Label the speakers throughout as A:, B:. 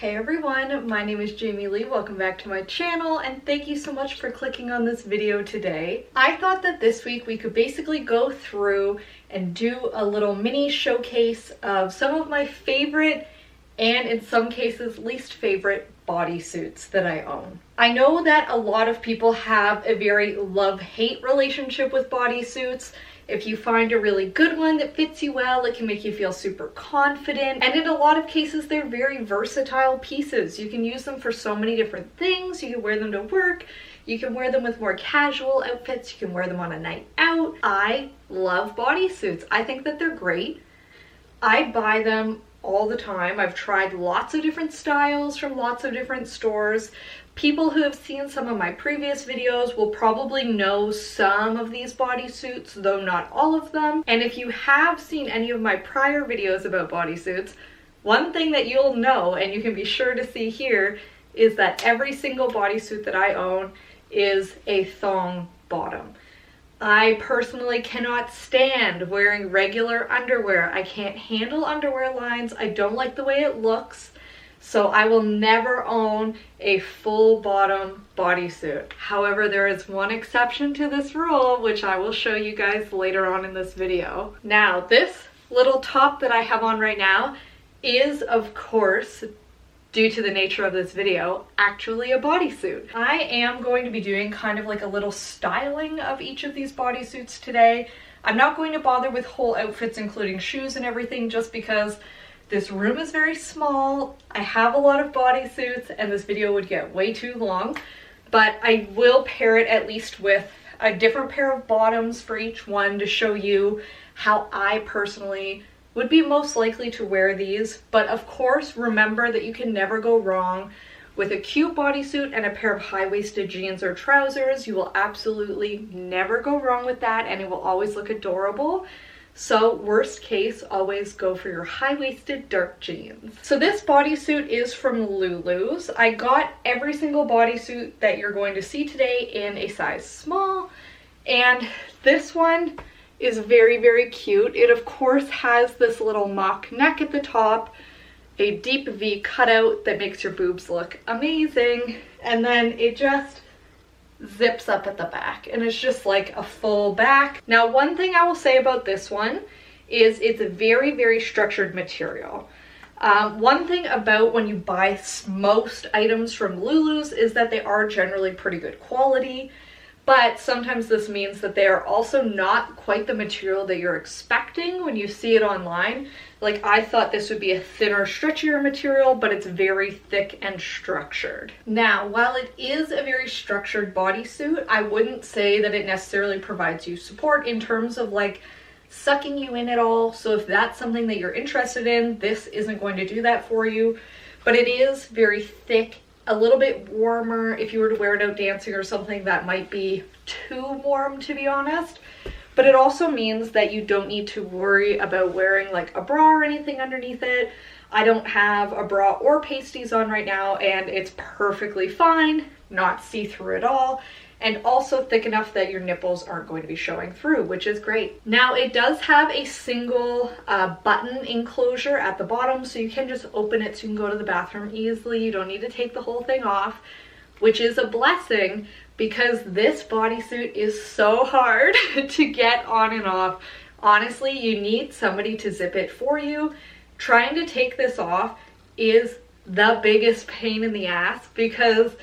A: Hey everyone, my name is Jamie Lee. Welcome back to my channel and thank you so much for clicking on this video today. I thought that this week we could basically go through and do a little mini showcase of some of my favorite and in some cases least favorite bodysuits that I own. I know that a lot of people have a very love-hate relationship with bodysuits. If you find a really good one that fits you well, it can make you feel super confident. And in a lot of cases, they're very versatile pieces. You can use them for so many different things. You can wear them to work. You can wear them with more casual outfits. You can wear them on a night out. I love bodysuits. I think that they're great. I buy them all the time. I've tried lots of different styles from lots of different stores. People who have seen some of my previous videos will probably know some of these bodysuits, though not all of them. And if you have seen any of my prior videos about bodysuits, one thing that you'll know, and you can be sure to see here, is that every single bodysuit that I own is a thong bottom. I personally cannot stand wearing regular underwear. I can't handle underwear lines. I don't like the way it looks. So I will never own a full bottom bodysuit. However, there is one exception to this rule, which I will show you guys later on in this video. Now, this little top that I have on right now is, of course, due to the nature of this video, actually a bodysuit. I am going to be doing kind of like a little styling of each of these bodysuits today. I'm not going to bother with whole outfits, including shoes and everything, just because this room is very small. I have a lot of bodysuits and this video would get way too long, but I will pair it at least with a different pair of bottoms for each one to show you how I personally would be most likely to wear these. But of course, remember that you can never go wrong with a cute bodysuit and a pair of high-waisted jeans or trousers. You will absolutely never go wrong with that and it will always look adorable. So worst case, always go for your high-waisted dark jeans. So this bodysuit is from Lulu's. I got every single bodysuit that you're going to see today in a size small, and this one is very, very cute. It of course has this little mock neck at the top, a deep V cutout that makes your boobs look amazing, and then it just zips up at the back and it's just like a full back. Now, one thing I will say about this one is it's a very, very structured material. One thing about when you buy most items from Lulu's is that they are generally pretty good quality, but sometimes this means that they are also not quite the material that you're expecting when you see it online. Like, I thought this would be a thinner, stretchier material, but it's very thick and structured. Now, while it is a very structured bodysuit, I wouldn't say that it necessarily provides you support in terms of like sucking you in at all. So if that's something that you're interested in, this isn't going to do that for you. But it is very thick, a little bit warmer. If you were to wear it out dancing or something, that might be too warm, to be honest. But it also means that you don't need to worry about wearing like a bra or anything underneath it. I don't have a bra or pasties on right now and it's perfectly fine, not see-through at all, and also thick enough that your nipples aren't going to be showing through, which is great. Now, it does have a single button enclosure at the bottom, so you can just open it so you can go to the bathroom easily. You don't need to take the whole thing off, which is a blessing because this bodysuit is so hard to get on and off. Honestly, you need somebody to zip it for you. Trying to take this off is the biggest pain in the ass because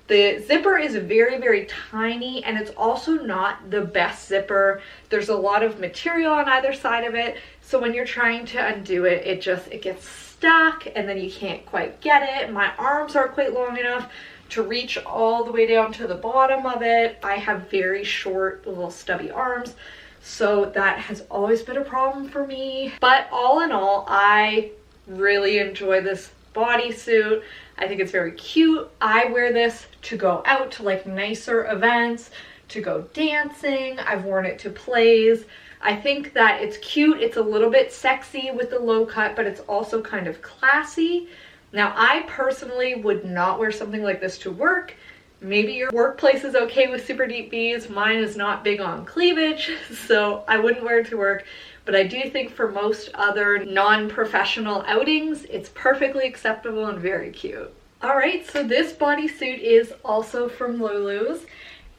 A: the zipper is very, very tiny and it's also not the best zipper. There's a lot of material on either side of it. So when you're trying to undo it, it gets stuck and then you can't quite get it. My arms aren't quite long enough to reach all the way down to the bottom of it. I have very short, little stubby arms, so that has always been a problem for me. But all in all, I really enjoy this bodysuit. I think it's very cute. I wear this to go out to like nicer events, to go dancing. I've worn it to plays. I think that it's cute. It's a little bit sexy with the low cut, but it's also kind of classy. Now, I personally would not wear something like this to work. Maybe your workplace is okay with super deep V's. Mine is not big on cleavage, so I wouldn't wear it to work. but I do think for most other non-professional outings, it's perfectly acceptable and very cute. All right, so this bodysuit is also from Lulu's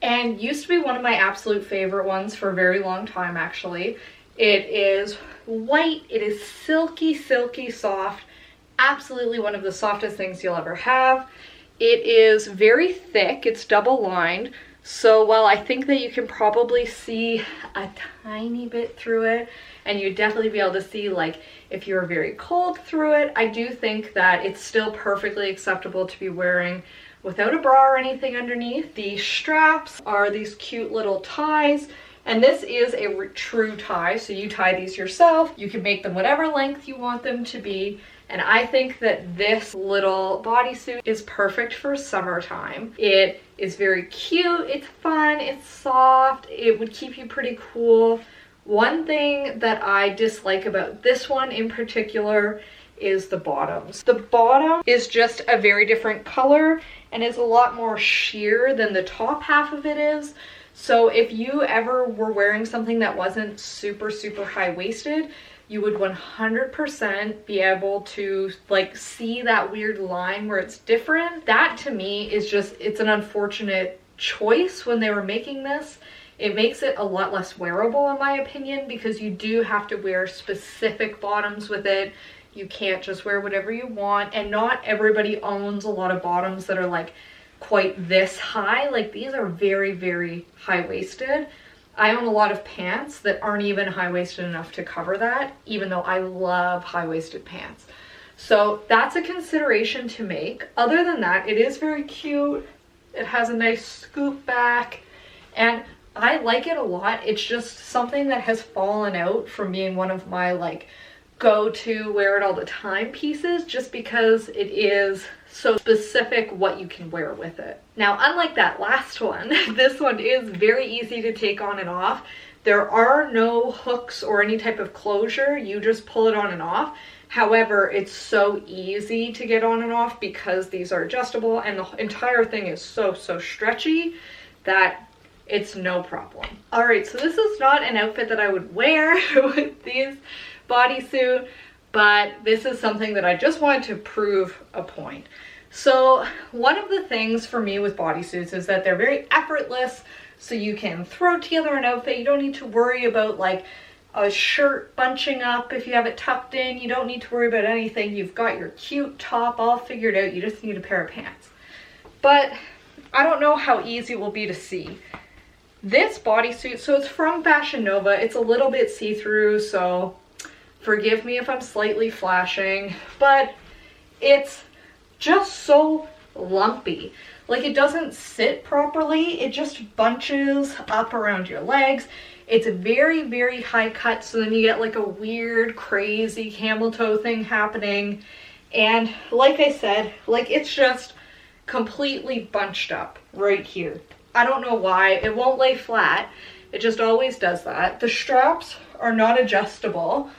A: and used to be one of my absolute favorite ones for a very long time, actually. It is white, it is silky, silky soft, absolutely one of the softest things you'll ever have. It is very thick, it's double lined, so while I think that you can probably see a tiny bit through it, and you'd definitely be able to see like if you're very cold through it, I do think that it's still perfectly acceptable to be wearing without a bra or anything underneath. The straps are these cute little ties, and this is a true tie, so you tie these yourself. You can make them whatever length you want them to be, and I think that this little bodysuit is perfect for summertime. It is very cute, it's fun, it's soft, it would keep you pretty cool. One thing that I dislike about this one in particular is the bottoms. The bottom is just a very different color and is a lot more sheer than the top half of it is. So if you ever were wearing something that wasn't super, super high-waisted, you would 100% be able to like see that weird line where it's different. That to me is just, it's an unfortunate choice when they were making this. It makes it a lot less wearable in my opinion, because you do have to wear specific bottoms with it. You can't just wear whatever you want, and not everybody owns a lot of bottoms that are like quite this high. Like these are very, very high-waisted. I own a lot of pants that aren't even high-waisted enough to cover that, even though I love high-waisted pants. So that's a consideration to make. Other than that, it is very cute. It has a nice scoop back, and I like it a lot. It's just something that has fallen out from being one of my like go-to wear it all the time pieces, just because it is so specific what you can wear with it. Now, unlike that last one, this one is very easy to take on and off. There are no hooks or any type of closure. You just pull it on and off. However, it's so easy to get on and off because these are adjustable, and the entire thing is so stretchy that it's no problem. All right, so this is not an outfit that I would wear with these bodysuit, but this is something that I just wanted to prove a point. So one of the things for me with bodysuits is that they're very effortless, so you can throw together an outfit. You don't need to worry about like a shirt bunching up if you have it tucked in. You don't need to worry about anything. You've got your cute top all figured out. You just need a pair of pants. But I don't know how easy it will be to see. This bodysuit, so it's from Fashion Nova. It's a little bit see-through, so forgive me if I'm slightly flashing, but it's just so lumpy. Like it doesn't sit properly. It just bunches up around your legs. It's very, very high cut, so then you get like a weird, crazy camel toe thing happening. And like I said, like it's just completely bunched up right here. I don't know why. It won't lay flat. It just always does that. The straps are not adjustable,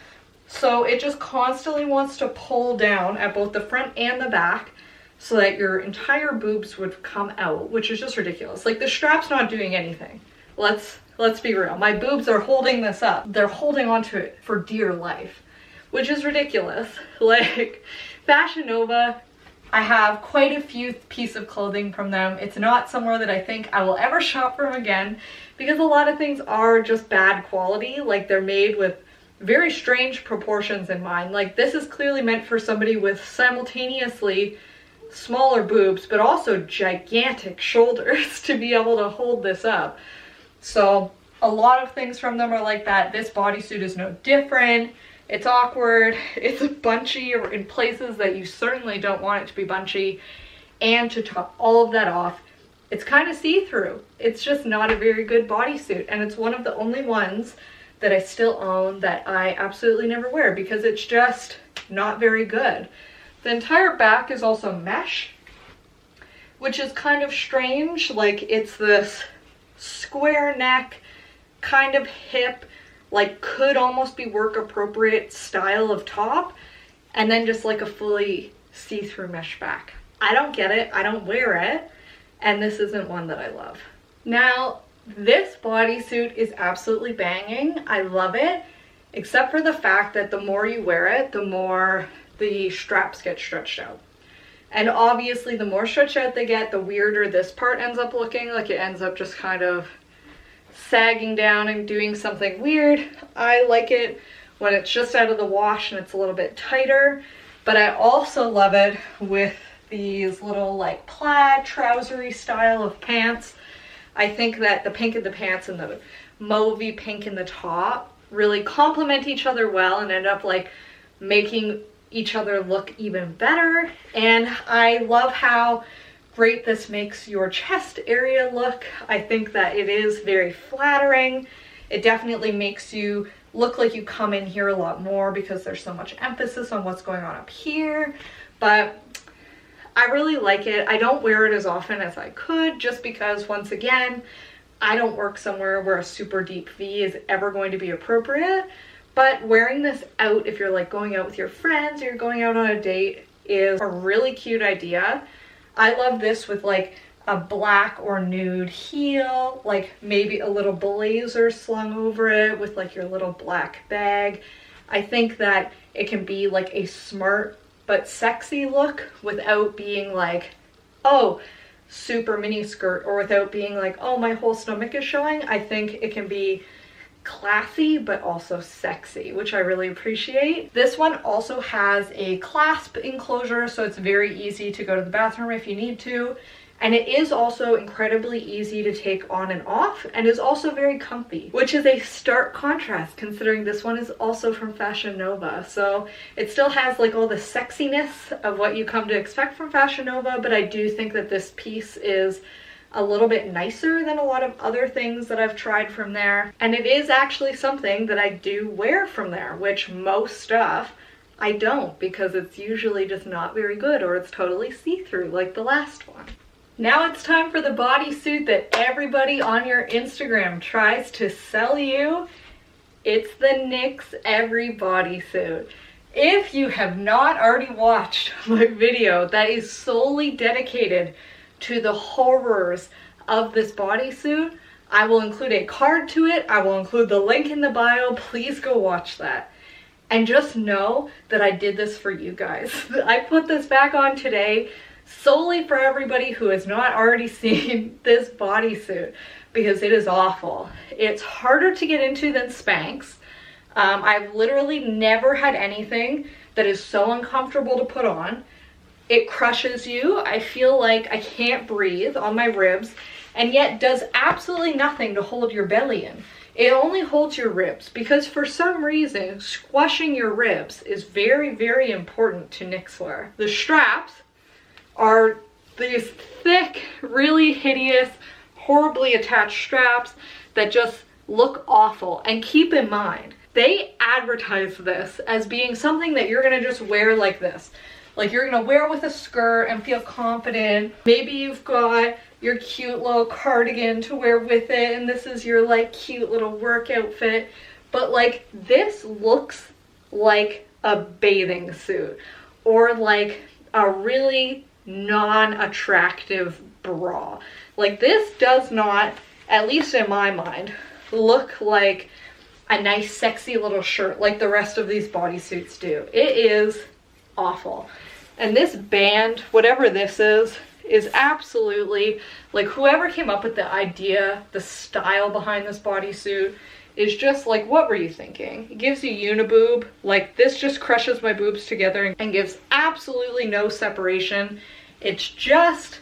A: so it just constantly wants to pull down at both the front and the back so that your entire boobs would come out, which is just ridiculous. Like the strap's not doing anything. Let's be real. My boobs are holding this up. They're holding onto it for dear life, which is ridiculous. Like Fashion Nova, I have quite a few pieces of clothing from them. It's not somewhere that I think I will ever shop from again, because a lot of things are just bad quality. Like they're made with very strange proportions in mind. Like this is clearly meant for somebody with simultaneously smaller boobs but also gigantic shoulders to be able to hold this up. So a lot of things from them are like that. This bodysuit is no different. It's awkward, it's bunchy in places that you certainly don't want it to be bunchy, and to top all of that off, it's kind of see-through. It's just not a very good bodysuit, and it's one of the only ones that I still own that I absolutely never wear because it's just not very good. The entire back is also mesh, which is kind of strange. Like it's this square neck, kind of hip, like could almost be work appropriate style of top, and then just like a fully see-through mesh back. I don't get it, I don't wear it, and this isn't one that I love. Now, this bodysuit is absolutely banging. I love it. except for the fact that the more you wear it, the more the straps get stretched out. And obviously the more stretched out they get, the weirder this part ends up looking. Like it ends up just kind of sagging down and doing something weird. I like it when it's just out of the wash and it's a little bit tighter, but I also love it with these little like plaid trousery style of pants. I think that the pink in the pants and the mauvey pink in the top really complement each other well and end up like making each other look even better. And I love how great this makes your chest area look. I think that it is very flattering. It definitely makes you look like you come in here a lot more because there's so much emphasis on what's going on up here. But I really like it. I don't wear it as often as I could just because, once again, I don't work somewhere where a super deep V is ever going to be appropriate. But wearing this out, if you're like going out with your friends or you're going out on a date, is a really cute idea. I love this with like a black or nude heel, like maybe a little blazer slung over it with like your little black bag. I think that it can be like a smart but sexy look without being like, oh, super mini skirt, or without being like, oh, my whole stomach is showing. I think it can be classy but also sexy, which I really appreciate. This one also has a clasp enclosure, so it's very easy to go to the bathroom if you need to. And it is also incredibly easy to take on and off, and is also very comfy, which is a stark contrast considering this one is also from Fashion Nova. So it still has like all the sexiness of what you come to expect from Fashion Nova, but I do think that this piece is a little bit nicer than a lot of other things that I've tried from there. And it is actually something that I do wear from there, which most stuff I don't, because it's usually just not very good, or it's totally see-through like the last one. Now it's time for the bodysuit that everybody on your Instagram tries to sell you. It's the Nyx Everybody Suit. If you have not already watched my video that is solely dedicated to the horrors of this bodysuit, I will include a card to it. I will include the link in the bio. Please go watch that. And just know that I did this for you guys. I put this back on today solely for everybody who has not already seen this bodysuit, because it is awful. It's harder to get into than Spanx. I've literally never had anything that is so uncomfortable to put on. It crushes you. I feel like I can't breathe on my ribs, and yet does absolutely nothing to hold your belly in. It only holds your ribs, because for some reason squashing your ribs is very, very important to Nyx wear. The straps are these thick, really hideous, horribly attached straps that just look awful. And keep in mind, they advertise this as being something that you're gonna just wear like this. Like you're gonna wear with a skirt and feel confident. Maybe you've got your cute little cardigan to wear with it, and this is your like cute little work outfit. But like this looks like a bathing suit, or like a really non-attractive bra. Like this does not, at least in my mind, look like a nice sexy little shirt like the rest of these bodysuits do. It is awful. And this band, whatever this is absolutely, like, whoever came up with the idea, the style behind this bodysuit is just like, what were you thinking? It gives you uniboob. Like, this just crushes my boobs together and gives absolutely no separation. It's just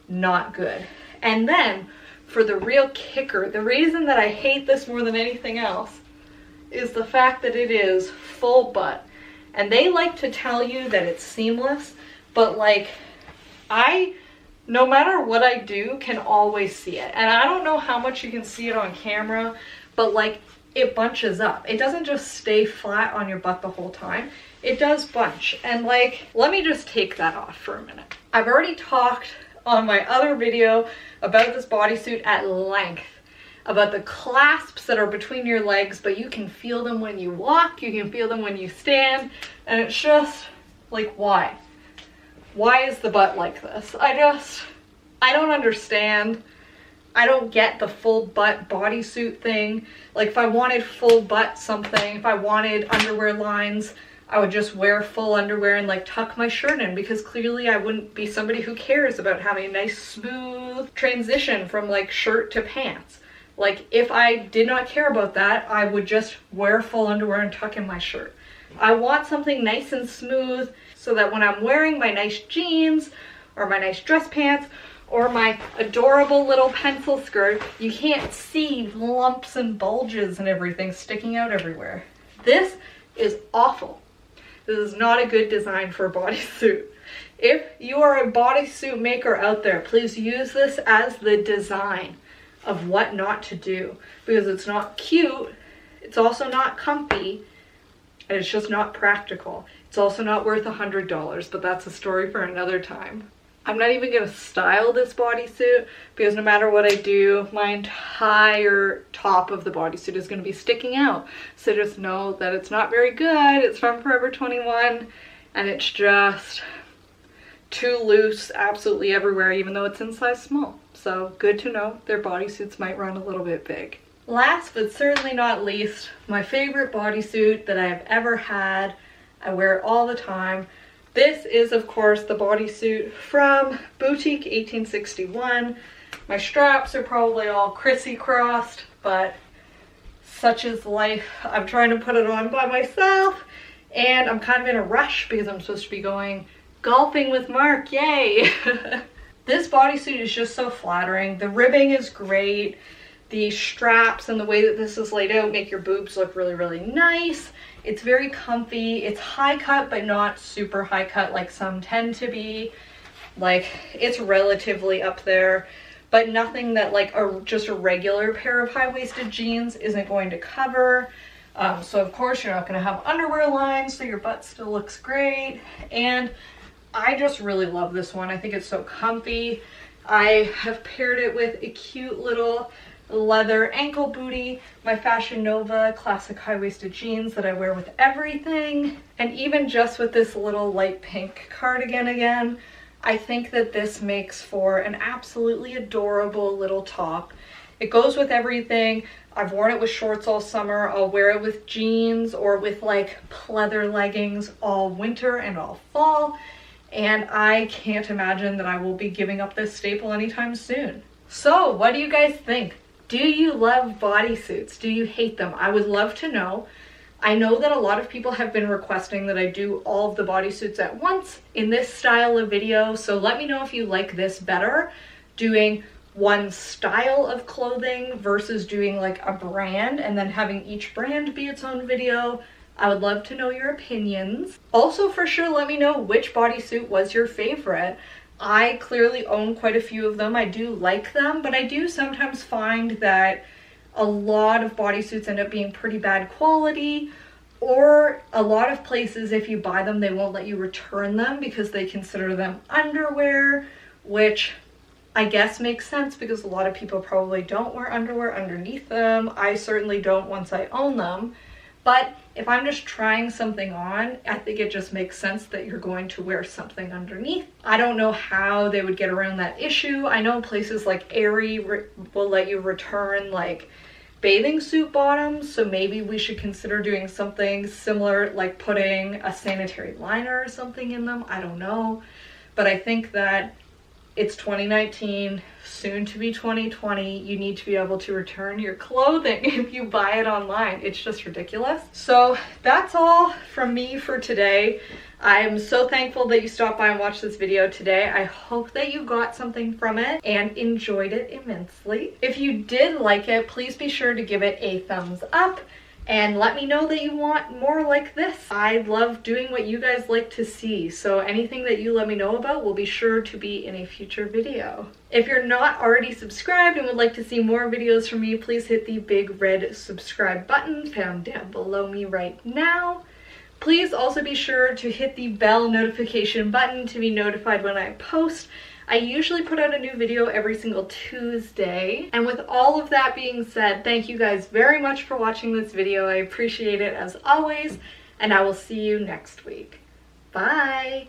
A: not good. And then for the real kicker, the reason that I hate this more than anything else is the fact that it is full butt. And they like to tell you that it's seamless, but like, no matter what I do, can always see it. And I don't know how much you can see it on camera, but like, it bunches up. It doesn't just stay flat on your butt the whole time. It does bunch. And like, let me just take that off for a minute. I've already talked on my other video about this bodysuit at length, about the clasps that are between your legs, but you can feel them when you walk, you can feel them when you stand, and it's just like, why? Why is the butt like this? I don't understand. I don't get the full butt bodysuit thing. Like if I wanted full butt something, if I wanted underwear lines, I would just wear full underwear and like tuck my shirt in, because clearly I wouldn't be somebody who cares about having a nice smooth transition from like shirt to pants. Like if I did not care about that, I would just wear full underwear and tuck in my shirt. I want something nice and smooth so that when I'm wearing my nice jeans or my nice dress pants or my adorable little pencil skirt, you can't see lumps and bulges and everything sticking out everywhere. This is awful. This is not a good design for a bodysuit. If you are a bodysuit maker out there, please use this as the design of what not to do, because it's not cute, it's also not comfy, and it's just not practical. It's also not worth $100, but that's a story for another time. I'm not even gonna style this bodysuit because no matter what I do, my entire top of the bodysuit is gonna be sticking out. So just know that it's not very good. It's from Forever 21 and it's just too loose absolutely everywhere, even though it's in size small. So good to know their bodysuits might run a little bit big. Last but certainly not least, my favorite bodysuit that I have ever had. I wear it all the time. This is, of course, the bodysuit from Boutique 1861. My straps are probably all crissy-crossed, but such is life. I'm trying to put it on by myself, and I'm kind of in a rush because I'm supposed to be going golfing with Mark. Yay! This bodysuit is just so flattering. The ribbing is great. The straps and the way that this is laid out make your boobs look really, really nice. It's very comfy. It's high cut, but not super high cut like some tend to be. Like, it's relatively up there, but nothing that like just a regular pair of high-waisted jeans isn't going to cover. So of course you're not going to have underwear lines, so your butt still looks great. And I just really love this one. I think it's so comfy. I have paired it with a cute little leather ankle booty, my Fashion Nova classic high-waisted jeans that I wear with everything, and even just with this little light pink cardigan again, I think that this makes for an absolutely adorable little top. It goes with everything. I've worn it with shorts all summer. I'll wear it with jeans or with like pleather leggings all winter and all fall, and I can't imagine that I will be giving up this staple anytime soon. So what do you guys think? Do you love bodysuits? Do you hate them? I would love to know. I know that a lot of people have been requesting that I do all of the bodysuits at once in this style of video, so let me know if you like this better, doing one style of clothing versus doing like a brand and then having each brand be its own video. I would love to know your opinions. Also, for sure, let me know which bodysuit was your favorite. I clearly own quite a few of them. I do like them, but I do sometimes find that a lot of bodysuits end up being pretty bad quality, or a lot of places, if you buy them, they won't let you return them because they consider them underwear, which I guess makes sense because a lot of people probably don't wear underwear underneath them. I certainly don't once I own them. But if I'm just trying something on, I think it just makes sense that you're going to wear something underneath. I don't know how they would get around that issue. I know places like Aerie will let you return like bathing suit bottoms, so maybe we should consider doing something similar, like putting a sanitary liner or something in them. I don't know. But I think that it's 2019, soon to be 2020. You need to be able to return your clothing if you buy it online. It's just ridiculous. So that's all from me for today. I'm so thankful that you stopped by and watched this video today. I hope that you got something from it and enjoyed it immensely. If you did like it, please be sure to give it a thumbs up and let me know that you want more like this. I love doing what you guys like to see, so anything that you let me know about will be sure to be in a future video. If you're not already subscribed and would like to see more videos from me, please hit the big red subscribe button found down below me right now. Please also be sure to hit the bell notification button to be notified when I post. I usually put out a new video every single Tuesday. And with all of that being said, thank you guys very much for watching this video. I appreciate it as always, and I will see you next week. Bye!